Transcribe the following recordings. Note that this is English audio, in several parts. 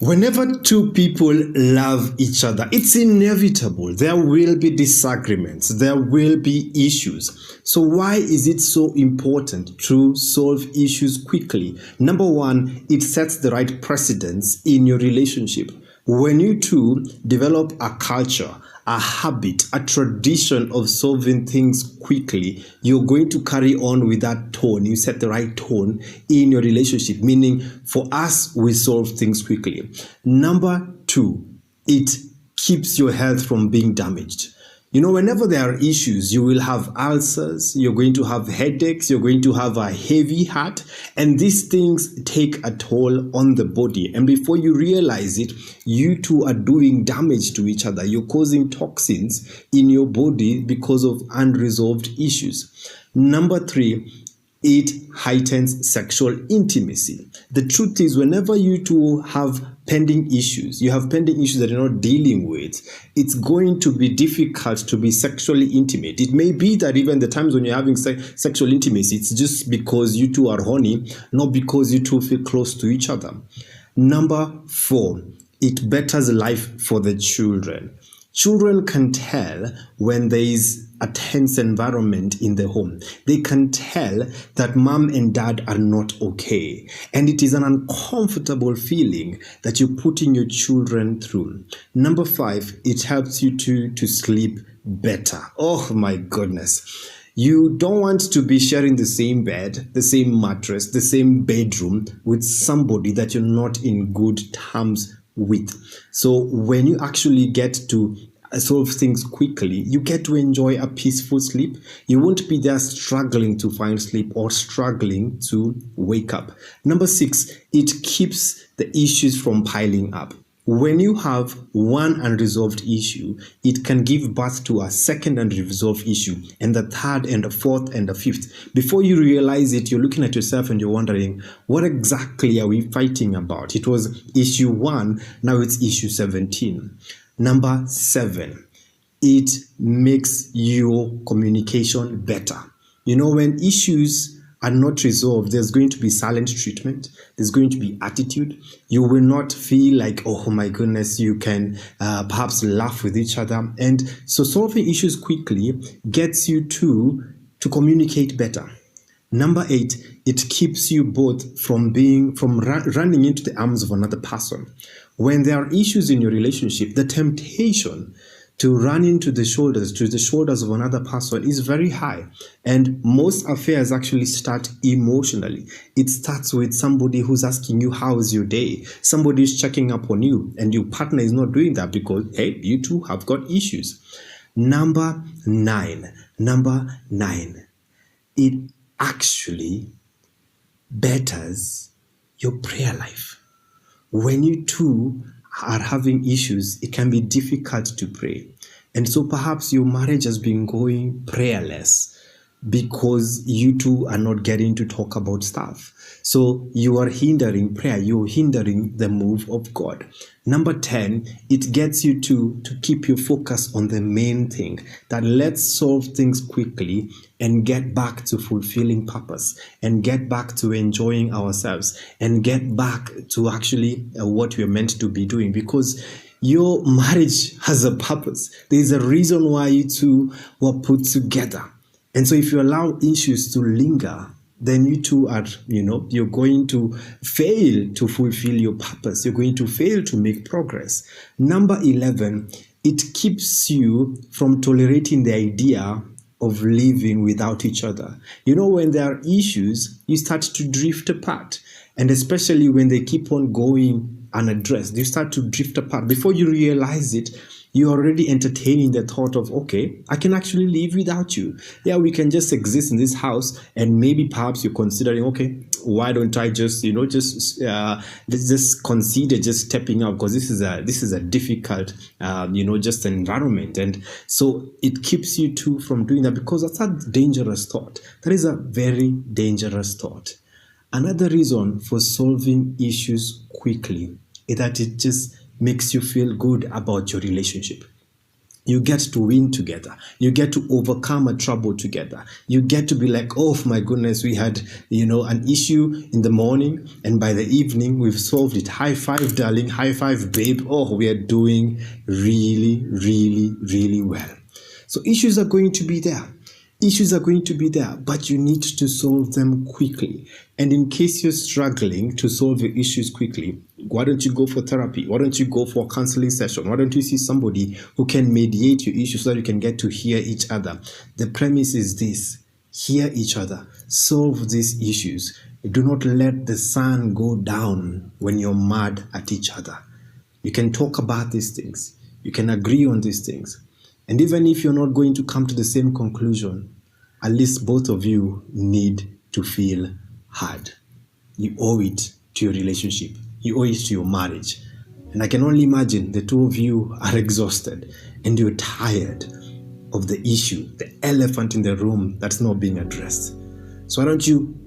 Whenever two people love each other, it's inevitable. There will be disagreements. There will be issues. So why is it so important to solve issues quickly? Number one, it sets the right precedence in your relationship. When you two develop a culture, a habit, a tradition of solving things quickly, you're going to carry on with that tone. You set the right tone in your relationship, meaning for us, we solve things quickly. Number two, it keeps your health from being damaged. You know, whenever there are issues, you will have ulcers, you're going to have headaches, you're going to have a heavy heart, and these things take a toll on the body. And before you realize it, you two are doing damage to each other. You're causing toxins in your body because of unresolved issues. Number three, it heightens sexual intimacy. The truth is, whenever you two have pending issues, you have pending issues that you're not dealing with, it's going to be difficult to be sexually intimate. It may be that even the times when you're having sexual intimacy, it's just because you two are horny, not because you two feel close to each other. Number four, it betters life for the children. Children can tell when there is a tense environment in the home. They can tell that mom and dad are not okay. And it is an uncomfortable feeling that you're putting your children through. Number five, it helps you to sleep better. Oh my goodness. You don't want to be sharing the same bed, the same mattress, the same bedroom with somebody that you're not in good terms with. So when you actually get to solve things quickly, you get to enjoy a peaceful sleep. You won't be there struggling to find sleep or struggling to wake up. Number six, it keeps the issues from piling up. When you have one unresolved issue, it can give birth to a second unresolved issue, and the third and the fourth and the fifth. Before you realize it, you're looking at yourself and you're wondering, what exactly are we fighting about? It was issue 1, now it's issue 17. Number 7, it makes your communication better. You know, when issues are not resolved, there's going to be silent treatment, there's going to be attitude. You will not feel like, oh my goodness, you can perhaps laugh with each other. And so solving issues quickly gets you to communicate better. Number 8, it keeps you both from running into the arms of another person. When there are issues in your relationship, the temptation to run into the shoulders of another person is very high. And most affairs actually start emotionally. It starts with somebody who's asking you, how's your day? Somebody is checking up on you, and your partner is not doing that because, hey, you two have got issues. Number 9, it actually betters your prayer life. When you two are having issues, it can be difficult to pray. And so perhaps your marriage has been going prayerless because you two are not getting to talk about stuff. So you are hindering prayer, you're hindering the move of God. Number 10, it gets you to keep your focus on the main thing, that let's solve things quickly and get back to fulfilling purpose and get back to enjoying ourselves and get back to actually what we're meant to be doing, because your marriage has a purpose. There's a reason why you two were put together. And so if you allow issues to linger, then you two are, you're going to fail to fulfill your purpose. You're going to fail to make progress. Number 11, it keeps you from tolerating the idea of living without each other. You know, when there are issues, you start to drift apart. And especially when they keep on going unaddressed, you start to drift apart. Before you realize it, you're already entertaining the thought of, okay, I can actually live without you. Yeah, we can just exist in this house, and maybe perhaps you're considering, okay, why don't I just, let's just consider just stepping out, because this is a difficult, just environment. And so it keeps you two from doing that, because that's a dangerous thought. That is a very dangerous thought. Another reason for solving issues quickly is that it just makes you feel good about your relationship. You get to win together. You get to overcome a trouble together. You get to be like, oh my goodness, we had, an issue in the morning, and by the evening we've solved it. High five, darling. High five, babe. Oh, we are doing really, really, really well. So issues are going to be there. Issues are going to be there, but you need to solve them quickly. And in case you're struggling to solve your issues quickly, why don't you go for therapy? Why don't you go for a counseling session? Why don't you see somebody who can mediate your issues so that you can get to hear each other? The premise is this: hear each other, solve these issues. Do not let the sun go down when you're mad at each other. You can talk about these things. You can agree on these things. And even if you're not going to come to the same conclusion, at least both of you need to feel heard. You owe it to your relationship. You owe it to your marriage. And I can only imagine the two of you are exhausted and you're tired of the issue, the elephant in the room that's not being addressed. So why don't you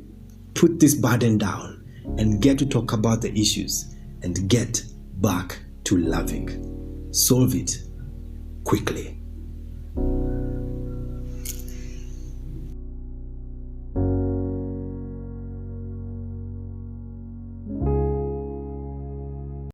put this burden down and get to talk about the issues and get back to loving. Solve it quickly.